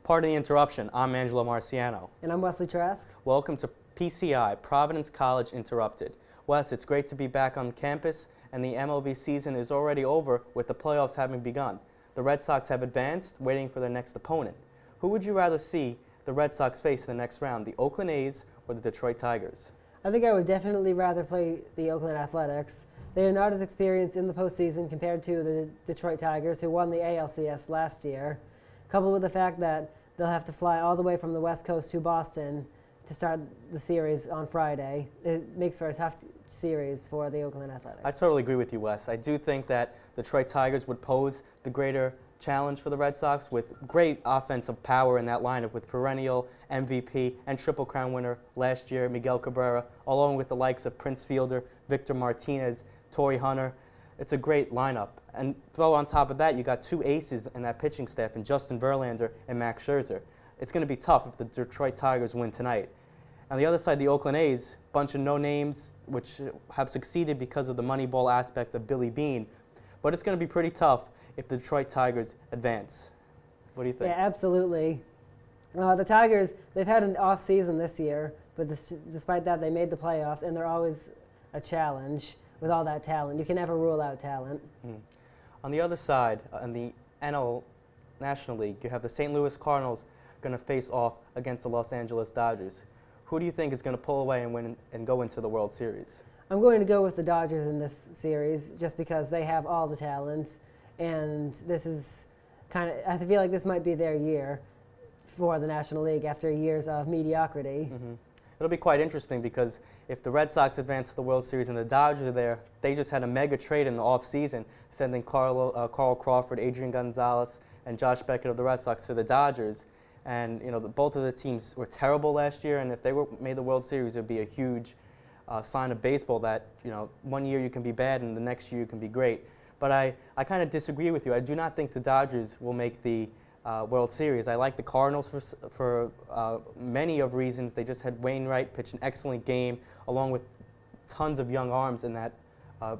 Pardon the interruption. I'm Angelo Marciano. And I'm Wesley Trask. Welcome to PCI, Providence College Interrupted. Wes, it's great to be back on campus, and the MLB season is already over with the playoffs having begun. The Red Sox have advanced, waiting for their next opponent. Who would you rather see the Red Sox face in the next round, the Oakland A's or the Detroit Tigers? I think I would definitely rather play the Oakland Athletics. They are not as experienced in the postseason compared to the Detroit Tigers, who won the ALCS last year, coupled with the fact that they'll have to fly all the way from the West Coast to Boston to start the series on Friday. It makes for a tough series for the Oakland Athletics. I totally agree with you, Wes. I do think that the Detroit Tigers would pose the greater challenge for the Red Sox with great offensive power in that lineup with perennial MVP and Triple Crown winner last year, Miguel Cabrera, along with the likes of Prince Fielder, Victor Martinez, Torrey Hunter. It's a great lineup. And throw on top of that, you got two aces in that pitching staff in Justin Verlander and Max Scherzer. It's going to be tough if the Detroit Tigers win tonight. On the other side, the Oakland A's, bunch of no-names which have succeeded because of the Moneyball aspect of Billy Beane. But it's going to be pretty tough if the Detroit Tigers advance. What do you think? Yeah, absolutely. The Tigers, they've had an off season this year, but despite that, they made the playoffs, and they're always a challenge with all that talent. You can never rule out talent. On the other side, in the NL National League, you have the St. Louis Cardinals going to face off against the Los Angeles Dodgers. Who do you think is going to pull away and win and go into the World Series? I'm going to go with the Dodgers in this series just because they have all the talent, and this is I feel like this might be their year for the National League after years of mediocrity. It'll be quite interesting because if the Red Sox advance to the World Series and the Dodgers are there, they just had a mega trade in the offseason, sending Carl Crawford, Adrian Gonzalez, and Josh Beckett of the Red Sox to the Dodgers. And both of the teams were terrible last year, and if they made the World Series, it would be a huge sign of baseball that 1 year you can be bad and the next year you can be great. But I kind of disagree with you. I do not think the Dodgers will make the World Series. I like the Cardinals for many of reasons. They just had Wainwright pitch an excellent game, along with tons of young arms in that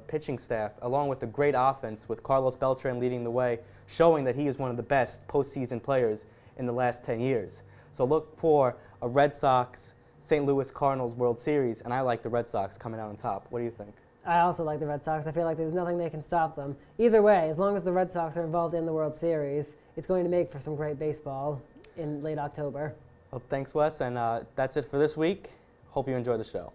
pitching staff, along with the great offense with Carlos Beltran leading the way, showing that he is one of the best postseason players in the last 10 years. So look for a Red Sox, St. Louis Cardinals World Series, and I like the Red Sox coming out on top. What do you think? I also like the Red Sox. I feel like there's nothing that can stop them. Either way, as long as the Red Sox are involved in the World Series, it's going to make for some great baseball in late October. Well, thanks, Wes, and that's it for this week. Hope you enjoy the show.